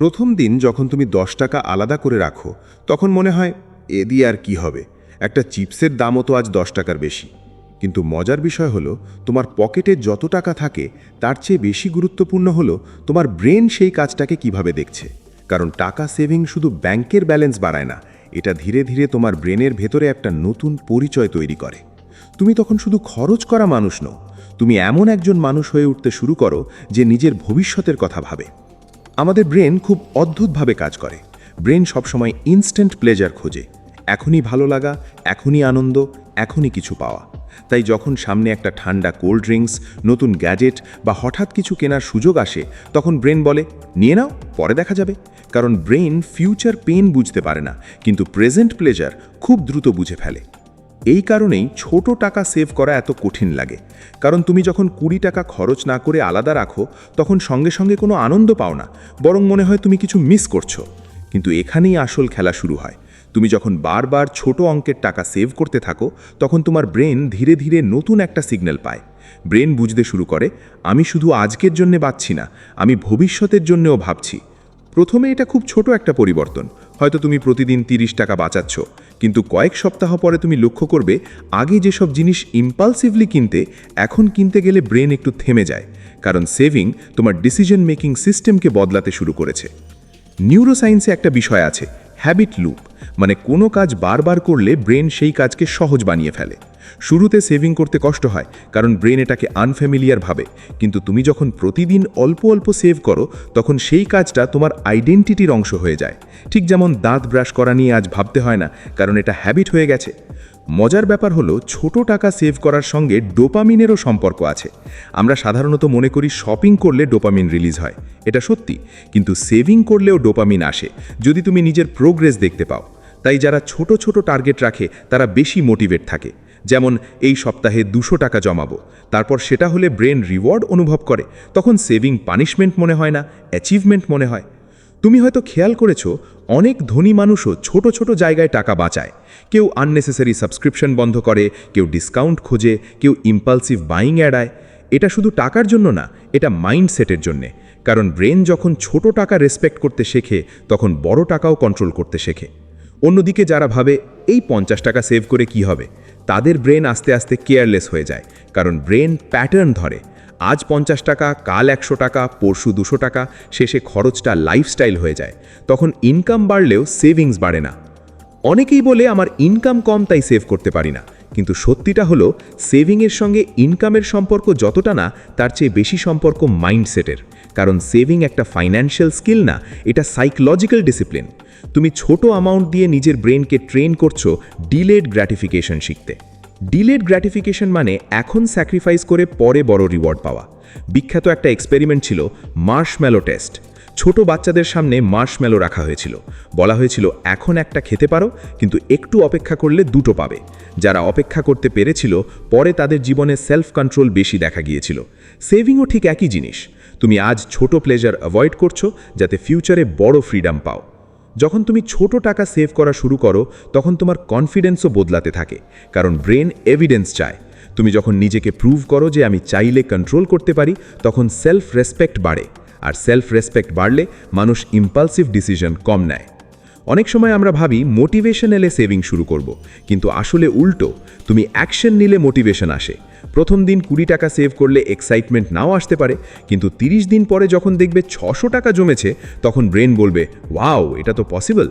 প্রথম দিন যখন তুমি 10 টাকা আলাদা করে রাখো তখন মনে হয় এ দিয়ে আর কি হবে, একটা চিপসের দামও তো আজ 10 টাকার বেশি। কিন্তু মজার বিষয় হলো তোমার পকেটে যত টাকা থাকে তার চেয়ে বেশি গুরুত্বপূর্ণ হলো তোমার ব্রেন সেই কাজটাকে কিভাবে দেখছে। কারণ টাকা সেভিং শুধু ব্যাংকের ব্যালেন্স বাড়ায় না, এটা ধীরে ধীরে তোমার ব্রেনের ভেতরে একটা নতুন পরিচয় তৈরি করে। তুমি তখন শুধু খরচ করা মানুষ নও, তুমি এমন একজন মানুষ হয়ে উঠতে শুরু করো যে নিজের ভবিষ্যতের কথা ভাবে। আমাদের ব্রেন খুব অদ্ভুতভাবে কাজ করে। ব্রেন সবসময় ইনস্ট্যান্ট প্লেজার খোঁজে, এখনই ভালো লাগা, এখনই আনন্দ, এখনই কিছু পাওয়া। তাই যখন সামনে একটা ঠান্ডা কোল্ড ড্রিঙ্কস, নতুন গ্যাজেট বা হঠাৎ কিছু কেনার সুযোগ আসে, তখন ব্রেন বলে নিয়ে নাও, পরে দেখা যাবে। কারণ ব্রেন ফিউচার পেন বুঝতে পারে না, কিন্তু প্রেজেন্ট প্লেজার খুব দ্রুত বুঝে ফেলে। এই কারণেই ছোট টাকা সেভ করা এত কঠিন লাগে। কারণ তুমি যখন 20 টাকা খরচ না করে আলাদা রাখো তখন সঙ্গে সঙ্গে কোনো আনন্দ পাও না, বরং মনে হয় তুমি কিছু মিস করছো। কিন্তু এখানেই আসল খেলা শুরু হয়। তুমি যখন বারবার ছোট অঙ্কের টাকা সেভ করতে থাকো তখন তোমার ব্রেন ধীরে ধীরে নতুন একটা সিগন্যাল পায়। ব্রেন বুঝতে শুরু করে আমি শুধু আজকের জন্যে বাঁচছি না, আমি ভবিষ্যতের জন্যেও ভাবছি। প্রথমে এটা খুব ছোট একটা পরিবর্তন, হয়তো তুমি প্রতিদিন 30 টাকা বাঁচাচ্ছ, কিন্তু কয়েক সপ্তাহ পরে তুমি লক্ষ্য করবে আগে যেসব জিনিস ইম্পালসিভলি কিনতে, এখন কিনতে গেলে ব্রেন একটু থেমে যায়। কারণ সেভিং তোমার ডিসিশন মেকিং সিস্টেমকে বদলাতে শুরু করেছে। নিউরোসায়েন্সে একটা বিষয় আছে, হ্যাবিট লুপ, মানে কোনো কাজ বারবার করলে ব্রেন সেই কাজকে সহজ বানিয়ে ফেলে। শুরুতে সেভিং করতে কষ্ট হয় কারণ ব্রেন এটাকে আনফ্যামিলিয়ার ভাবে, কিন্তু তুমি যখন প্রতিদিন অল্প অল্প সেভ করো তখন সেই কাজটা তোমার আইডেন্টিটির অংশ হয়ে যায়। ঠিক যেমন দাঁত ব্রাশ করা নিয়ে আজ ভাবতে হয় না, কারণ এটা হ্যাবিট হয়ে গেছে। মজার ব্যাপার হলো ছোট টাকা সেভ করার সঙ্গে ডোপামিনেরও সম্পর্ক আছে। আমরা সাধারণত মনে করি শপিং করলে ডোপামিন রিলিজ হয়, এটা সত্যি, কিন্তু সেভিং করলেও ডোপামিন আসে যদি তুমি নিজের প্রোগ্রেস দেখতে পাও। তাই যারা ছোট ছোট টার্গেট রাখে তারা বেশি মোটিভেট থাকে। যেমন এই সপ্তাহে 200 টাকা জমাবো, তারপর সেটা হলে ব্রেন রিওয়ার্ড অনুভব করে, তখন সেভিং পানিশমেন্ট মনে হয় না, অ্যাচিভমেন্ট মনে হয়। তুমি হয়তো খেয়াল করেছো অনেক ধনী মানুষও ছোট ছোট জায়গায় টাকা বাঁচায়। কেউ আননেসেসারি সাবস্ক্রিপশন বন্ধ করে, কেউ ডিসকাউন্ট খোঁজে, কেউ ইম্পালসিভ বাইং এড়ায়। এটা শুধু টাকার জন্য না, এটা মাইন্ডসেটের জন্যে। কারণ ব্রেন যখন ছোট টাকা রেসপেক্ট করতে শেখে তখন বড় টাকাও কন্ট্রোল করতে শেখে। অন্যদিকে যারা ভাবে এই 50 টাকা সেভ করে কি হবে, তাদের ব্রেন আস্তে আস্তে কেয়ারলেস হয়ে যায়। কারণ ব্রেন প্যাটার্ন ধরে, আজ 50 টাকা, কাল 100 টাকা, পরশু 200 টাকা, শেষে খরচটা লাইফস্টাইল হয়ে যায়। তখন ইনকাম বাড়লেও সেভিংস বাড়ে না। অনেকেই বলে আমার ইনকাম কম তাই সেভ করতে পারি না, কিন্তু সত্যিটা হলো সেভিংয়ের সঙ্গে ইনকামের সম্পর্ক যতটা না, তার চেয়ে বেশি সম্পর্ক মাইন্ডসেটের। কারণ সেভিং একটা ফাইন্যান্সিয়াল স্কিল না, এটা সাইকোলজিক্যাল ডিসিপ্লিন। তুমি ছোট অ্যামাউন্ট দিয়ে নিজের ব্রেনকে ট্রেন করছো ডিলেড গ্র্যাটিফিকেশন শিখতে। ডিলেড গ্র্যাটিফিকেশন মানে এখন স্যাক্রিফাইস করে পরে বড় রিওয়ার্ড পাওয়া। বিখ্যাত একটা এক্সপেরিমেন্ট ছিল মার্শম্যালো টেস্ট। ছোট বাচ্চাদের সামনে মার্শম্যালো রাখা হয়েছিল, বলা হয়েছিল এখন একটা খেতে পারো, কিন্তু একটু অপেক্ষা করলে দুটো পাবে। যারা অপেক্ষা করতে পেরেছিল পরে তাদের জীবনে সেলফ কন্ট্রোল বেশি দেখা গিয়েছিল। সেভিংও ঠিক একই জিনিস। তুমি আজ ছোট প্লেজার অ্যাভয়েড করছো যাতে ফিউচারে বড় ফ্রিডম পাও। যখন তুমি ছোট টাকা সেভ করা শুরু করো তখন তোমার কনফিডেন্সও বদলাতে থাকে, কারণ ব্রেন এভিডেন্স চায়। তুমি যখন নিজেকে প্রুভ করো যে আমি চাইলে কন্ট্রোল করতে পারি, তখন সেলফ রেসপেক্ট বাড়ে। আর সেলফ রেসপেক্ট বাড়লে মানুষ ইম্পালসিভ ডিসিশন কম নেয়। অনেক সময় আমরা ভাবি মোটিভেশন এলে সেভিং শুরু করব, কিন্তু আসলে উল্টো। তুমি অ্যাকশন নিলে মোটিভেশন আসে। প্রথম দিন 20 টাকা সেভ করলে এক্সাইটমেন্ট নাও আসতে পারে, কিন্তু 30 দিন পরে যখন দেখবে 600 টাকা জমেছে তখন ব্রেন বলবে ওয়াও, এটা তো পসিবল।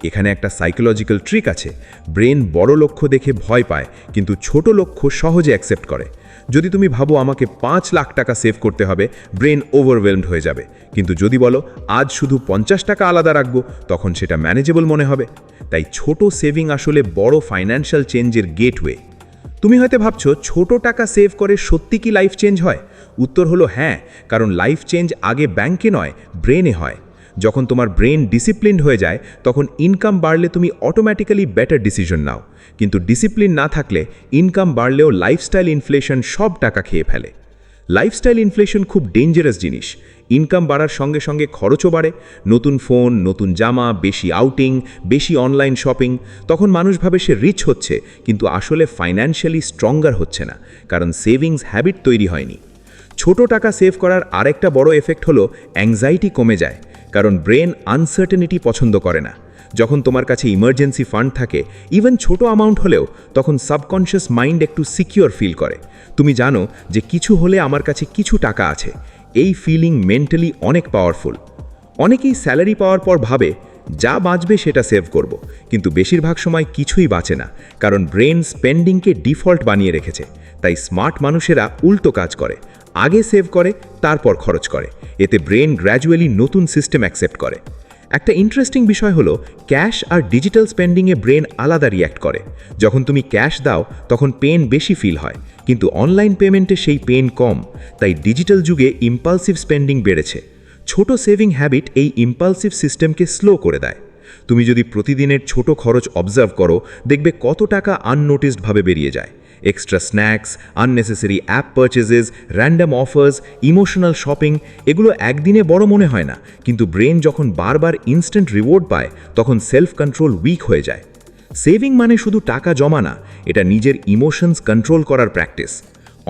এখানে একটা সাইকোলজিক্যাল ট্রিক আছে। ব্রেন বড় লক্ষ্য দেখে ভয় পায়, কিন্তু ছোট লক্ষ্য সহজে অ্যাকসেপ্ট করে। যদি তুমি ভাবো আমাকে 5 লাখ টাকা সেভ করতে হবে, ব্রেন ওভারওয়েলমড হয়ে যাবে। কিন্তু যদি বলো আজ শুধু 50 টাকা আলাদা রাখবো, তখন সেটা ম্যানেজেবল মনে হবে। তাই ছোট সেভিং আসলে বড় ফাইন্যান্সিয়াল চেঞ্জের গেটওয়ে। তুমি হয়তো ভাবছো ছোট টাকা সেভ করে সত্যি কি লাইফ চেঞ্জ হয়? উত্তর হলো হ্যাঁ, কারণ লাইফ চেঞ্জ আগে ব্যাংকে নয়, ব্রেনে হয়। যখন তোমার ব্রেন ডিসিপ্লিনড হয়ে যায় তখন ইনকাম বাড়লে তুমি অটোমেটিক্যালি বেটার ডিসিশন নাও। কিন্তু ডিসিপ্লিন না থাকলে ইনকাম বাড়লেও লাইফস্টাইল ইনফ্লেশন সব টাকা খেয়ে ফেলে। লাইফস্টাইল ইনফ্লেশন খুব ডেঞ্জারাস জিনিস। ইনকাম বাড়ার সঙ্গে সঙ্গে খরচও বাড়ে, নতুন ফোন, নতুন জামা, বেশি আউটিং, বেশি অনলাইন শপিং। তখন মানুষ ভাবে সে রিচ হচ্ছে, কিন্তু আসলে ফাইন্যান্সিয়ালি স্ট্রঙ্গার হচ্ছে না, কারণ সেভিংস হ্যাবিট তৈরি হয়নি। ছোট টাকা সেভ করার আরেকটা বড় এফেক্ট হলো অ্যাংজাইটি কমে যায়। কারণ ব্রেন আনসার্টেনিটি পছন্দ করে না। যখন তোমার কাছে ইমার্জেন্সি ফান্ড থাকে, ইভেন ছোট অ্যামাউন্ট হলেও, তখন সাবকনশিয়াস মাইন্ড একটু সিকিউর ফিল করে। তুমি জানো যে কিছু হলে আমার কাছে কিছু টাকা আছে। এই ফিলিং মেন্টালি অনেক পাওয়ারফুল। অনেকেই স্যালারি পাওয়ার পর ভাবে যা বাঁচবে সেটা সেভ করব, কিন্তু বেশিরভাগ সময় কিছুই বাঁচে না, কারণ ব্রেন স্পেন্ডিংকে ডিফল্ট বানিয়ে রেখেছে। তাই স্মার্ট মানুষেরা উল্টো কাজ করে, আগে সেভ করে তারপর খরচ করে। এতে ব্রেন গ্র্যাজুয়ালি নতুন সিস্টেম অ্যাকসেপ্ট করে। একটা ইন্টারেস্টিং বিষয় হলো, ক্যাশ আর ডিজিটাল স্পেন্ডিংয়ে ব্রেন আলাদা রিয়্যাক্ট করে। যখন তুমি ক্যাশ দাও তখন পেন বেশি ফিল হয়, কিন্তু অনলাইন পেমেন্টে সেই পেন কম। তাই ডিজিটাল যুগে ইম্পালসিভ স্পেন্ডিং বেড়েছে। ছোট সেভিং হ্যাবিট এই ইম্পালসিভ সিস্টেমকে স্লো করে দেয়। তুমি যদি প্রতিদিনের ছোট খরচ অবজার্ভ করো, দেখবে কত টাকা আননোটিসডভাবে বেরিয়ে যায়। Extra snacks, unnecessary app purchases, random offers, emotional shopping, এগুলো একদিনে বড় মনে হয় না, কিন্তু ব্রেন যখন বারবার ইনস্ট্যান্ট রিওয়ার্ড পায় তখন সেলফ কন্ট্রোল উইক হয়ে যায়। সেভিং মানে শুধু টাকা জমা না, এটা নিজের ইমোশনস কন্ট্রোল করার প্র্যাকটিস।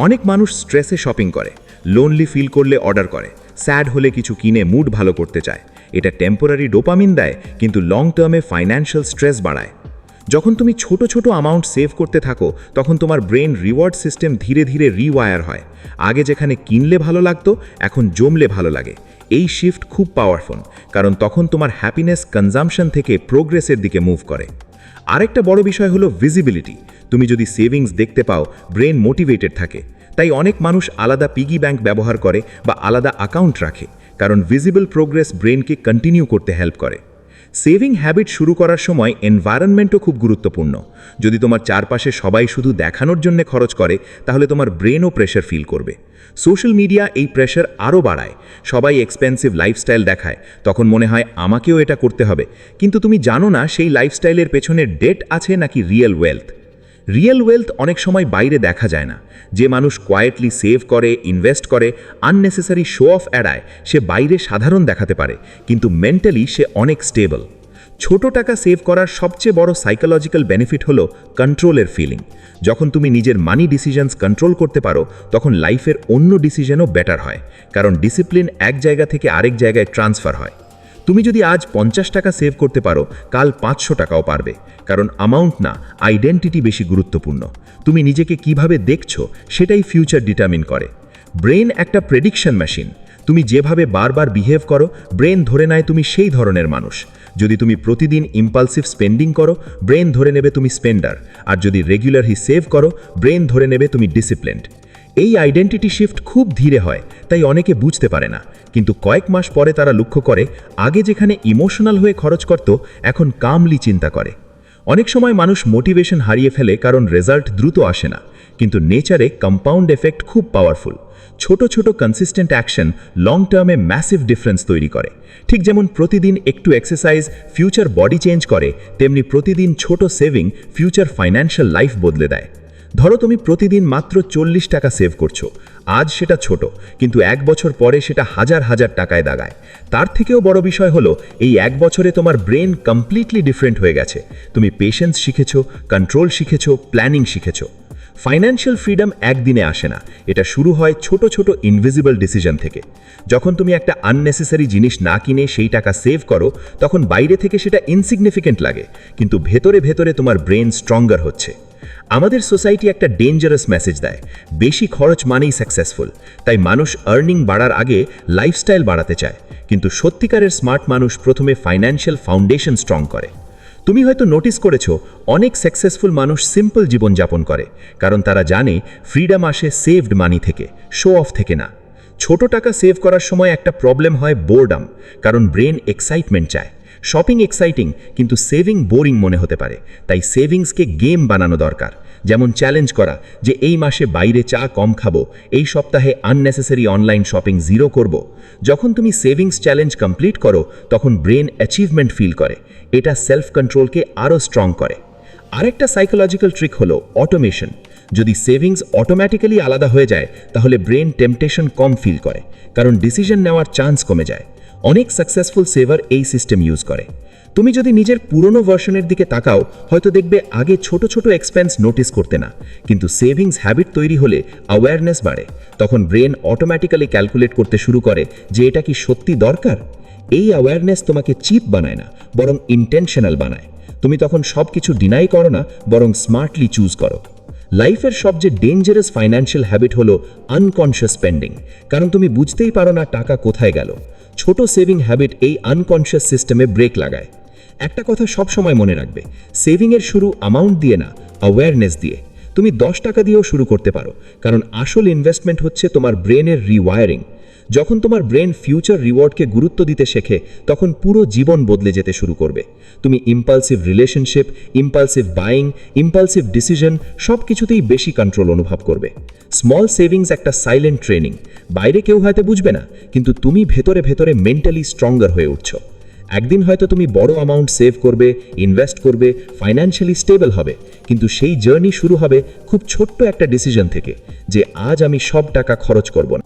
অনেক মানুষ স্ট্রেসে শপিং করে, লোনলি ফিল করলে অর্ডার করে, স্যাড হলে কিছু কিনে মুড ভালো করতে চায়। এটা টেম্পোরারি ডোপামিন দেয়, কিন্তু লং টার্মে ফাইন্যান্সিয়াল স্ট্রেস বাড়ায়। যখন তুমি ছোট ছোট অ্যামাউন্ট সেভ করতে থাকো, তখন তোমার ব্রেন রিওয়ার্ড সিস্টেম ধীরে ধীরে রিওয়ায়ার হয়। আগে যেখানে কিনলে ভালো লাগতো, এখন জমলে ভালো লাগে। এই শিফট খুব পাওয়ারফুল, কারণ তখন তোমার হ্যাপিনেস কনজাম্পশন থেকে প্রোগ্রেসের দিকে মুভ করে। আরেকটা বড় বিষয় হলো ভিজিবিলিটি। তুমি যদি সেভিংস দেখতে পাও, ব্রেন মোটিভেটেড থাকে। তাই অনেক মানুষ আলাদা পিগি ব্যাংক ব্যবহার করে বা আলাদা অ্যাকাউন্ট রাখে, কারণ ভিজিবল প্রোগ্রেস ব্রেনকে কন্টিনিউ করতে হেল্প করে। সেভিং হ্যাবিট শুরু করার সময় এনভায়রনমেন্টও খুব গুরুত্বপূর্ণ। যদি তোমার চারপাশে সবাই শুধু দেখানোর জন্য খরচ করে, তাহলে তোমার ব্রেনও প্রেশার ফিল করবে। সোশ্যাল মিডিয়া এই প্রেশার আরও বাড়ায়। সবাই এক্সপেন্সিভ লাইফস্টাইল দেখায়, তখন মনে হয় আমাকেও এটা করতে হবে। কিন্তু তুমি জানো না সেই লাইফস্টাইলের পেছনে ডেট আছে নাকি রিয়েল ওয়েলথ। রিয়েল ওয়েলথ অনেক সময় বাইরে দেখা যায় না। যে মানুষ কোয়েটলি সেভ করে, ইনভেস্ট করে, আননেসেসারি শো অফ এড়ায়, সে বাইরে সাধারণ দেখাতে পারে, কিন্তু মেন্টালি সে অনেক স্টেবল। ছোট টাকা সেভ করার সবচেয়ে বড় সাইকোলজিক্যাল বেনিফিট হলো কন্ট্রোলের ফিলিং। যখন তুমি নিজের মানি ডিসিশনস কন্ট্রোল করতে পারো, তখন লাইফের অন্য ডিসিশনও বেটার হয়, কারণ ডিসিপ্লিন এক জায়গা থেকে আরেক জায়গায় ট্রান্সফার হয়। তুমি যদি আজ 50 টাকা সেভ করতে পারো, কাল 500 টাকাও পারবে, কারণ অ্যামাউন্ট না, আইডেন্টিটি বেশি গুরুত্বপূর্ণ। তুমি নিজেকে কিভাবে দেখছো সেটাই ফিউচার ডিটারমিন করে। ব্রেন একটা প্রেডিকশন মেশিন। তুমি যেভাবে বারবার বিহেভ করো, ব্রেন ধরে নেয় তুমি সেই ধরনের মানুষ। যদি তুমি প্রতিদিন ইম্পালসিভ স্পেন্ডিং করো, ব্রেন ধরে নেবে তুমি স্পেন্ডার। আর যদি রেগুলারলি সেভ করো, ব্রেন ধরে নেবে তুমি ডিসিপ্লিনড। এই আইডেন্টিটি শিফট খুব ধীরে হয়, তাই অনেকে বুঝতে পারে না, কিন্তু কয়েক মাস পরে তারা লক্ষ্য করে আগে যেখানে ইমোশনাল হয়ে খরচ করত, এখন কামলি চিন্তা করে। অনেক সময় মানুষ মোটিভেশন হারিয়ে ফেলে কারণ রেজাল্ট দ্রুত আসে না, কিন্তু নেচারে কম্পাউন্ড এফেক্ট খুব পাওয়ারফুল। ছোট ছোট কনসিস্টেন্ট অ্যাকশন লং টার্মে ম্যাসিভ ডিফারেন্স তৈরি করে। ঠিক যেমন প্রতিদিন একটু এক্সারসাইজ ফিউচার বডি চেঞ্জ করে, তেমনি প্রতিদিন ছোট সেভিং ফিউচার ফাইন্যান্সিয়াল লাইফ বদলে দেয়। ধরো তুমি প্রতিদিন মাত্র 40 টাকা সেভ করছো। আজ সেটা ছোট, কিন্তু 1 বছর পরে সেটা হাজার হাজার টাকায় দাগায়। তার থেকেও বড় বিষয় হলো, এই 1 বছরে তোমার ব্রেন কমপ্লিটলি ডিফারেন্ট হয়ে গেছে। তুমি পেশেন্স শিখেছো, কন্ট্রোল শিখেছো, প্ল্যানিং শিখেছো। ফাইন্যান্সিয়াল ফ্রিডম একদিনে আসে না, এটা শুরু হয় ছোট ছোট ইনভিজিবল ডিসিশন থেকে। যখন তুমি একটা আননেসেসারি জিনিস না কিনে সেই টাকা সেভ করো, তখন বাইরে থেকে সেটা ইনসিগনিফিকেন্ট লাগে, কিন্তু ভেতরে ভেতরে তোমার ব্রেন স্ট্রঙ্গার হচ্ছে। আমাদের সোসাইটি একটা ডেঞ্জারাস মেসেজ দেয়, বেশি খরচ মানেই সাকসেসফুল। তাই মানুষ আর্নিং বাড়ার আগে লাইফস্টাইল বাড়াতে চায়, কিন্তু সত্যিকারের স্মার্ট মানুষ প্রথমে ফাইন্যান্সিয়াল ফাউন্ডেশন স্ট্রং করে। তুমি হয়তো নোটিস করেছো, অনেক সাকসেসফুল মানুষ সিম্পল জীবনযাপন করে, কারণ তারা জানে ফ্রিডম আসে সেভড মানি থেকে, শো অফ থেকে না। ছোট টাকা সেভ করার সময় একটা প্রবলেম হয় বোরডাম, কারণ ব্রেন এক্সাইটমেন্ট চায়। শপিং এক্সাইটিং, কিন্তু সেভিং বোরিং মনে হতে পারে। তাই সেভিংসকে গেম বানানো দরকার। যেমন চ্যালেঞ্জ করা যে এই মাসে বাইরে চা কম খাবো, এই সপ্তাহে আননেসেসারি অনলাইন শপিং 0 করব। যখন তুমি সেভিংস চ্যালেঞ্জ কমপ্লিট করো, তখন ব্রেন অ্যাচিভমেন্ট ফিল করে। এটা সেলফ কন্ট্রোলকে আরও স্ট্রং করে। আরেকটা সাইকোলজিক্যাল ট্রিক হলো অটোমেশন। যদি সেভিংস অটোমেটিক্যালি আলাদা হয়ে যায়, তাহলে ব্রেন টেম্পটেশন কম ফিল করে, কারণ ডিসিশন নেওয়ার চান্স কমে যায়। অনেক সাকসেসফুল সেভার এই সিস্টেম ইউজ করে। তুমি যদি নিজের পুরনো ভার্সনের দিকে তাকাও, হয়তো দেখবে আগে ছোট ছোট এক্সপেন্স নোটিস করতে না, কিন্তু সেভিংস হ্যাবিট তৈরি হলে অ্যাওয়ারনেস বাড়ে। তখন ব্রেন অটোমেটিক্যালি ক্যালকুলেট করতে শুরু করে যে এটা কি সত্যি দরকার। এই অ্যাওয়ারনেস তোমাকে চিপ বানায় না, বরং ইন্টেনশনাল বানায়। তুমি তখন সব কিছু ডিনাই করো না, বরং স্মার্টলি চুজ করো। লাইফের সবচেয়ে ডেঞ্জারাস ফাইন্যান্সিয়াল হ্যাবিট হলো আনকনশিয়াস স্পেন্ডিং, কারণ তুমি বুঝতেই পারো না টাকা কোথায় গেল। ছোট সেভিং হ্যাবিট এই আনকনশিয়াস সিস্টেমে ব্রেক লাগায়। একটা কথা সব সময় মনে রাখবে, সেভিংয়ের শুরু অ্যামাউন্ট দিয়ে না, অ্যাওয়ারনেস দিয়ে। তুমি 10 টাকা দিয়েও শুরু করতে পারো, কারণ আসল ইনভেস্টমেন্ট হচ্ছে তোমার ব্রেনের রিওয়ায়ারিং। যখন তোমার ব্রেন ফিউচার রিওয়ার্ডকে গুরুত্ব দিতে শেখে, তখন পুরো জীবন বদলে যেতে শুরু করবে। তুমি impulsive relationship, impulsive buying, impulsive decision সব কিছুতেই বেশি কন্ট্রোল অনুভব করবে। স্মল সেভিংস একটা সাইলেন্ট ট্রেনিং। বাইরে কেউ হয়তো বুঝবে না, কিন্তু তুমি ভেতরে ভেতরে মেন্টালি স্ট্রঙ্গার হয়ে উঠছো। একদিন হয়তো তুমি বড় অ্যামাউন্ট সেভ করবে, ইনভেস্ট করবে, ফাইন্যান্সিয়ালি স্টেবল হবে, কিন্তু সেই জার্নি শুরু হবে খুব ছোট্ট একটা ডিসিশন থেকে, যে আজ আমি সব টাকা খরচ করব না।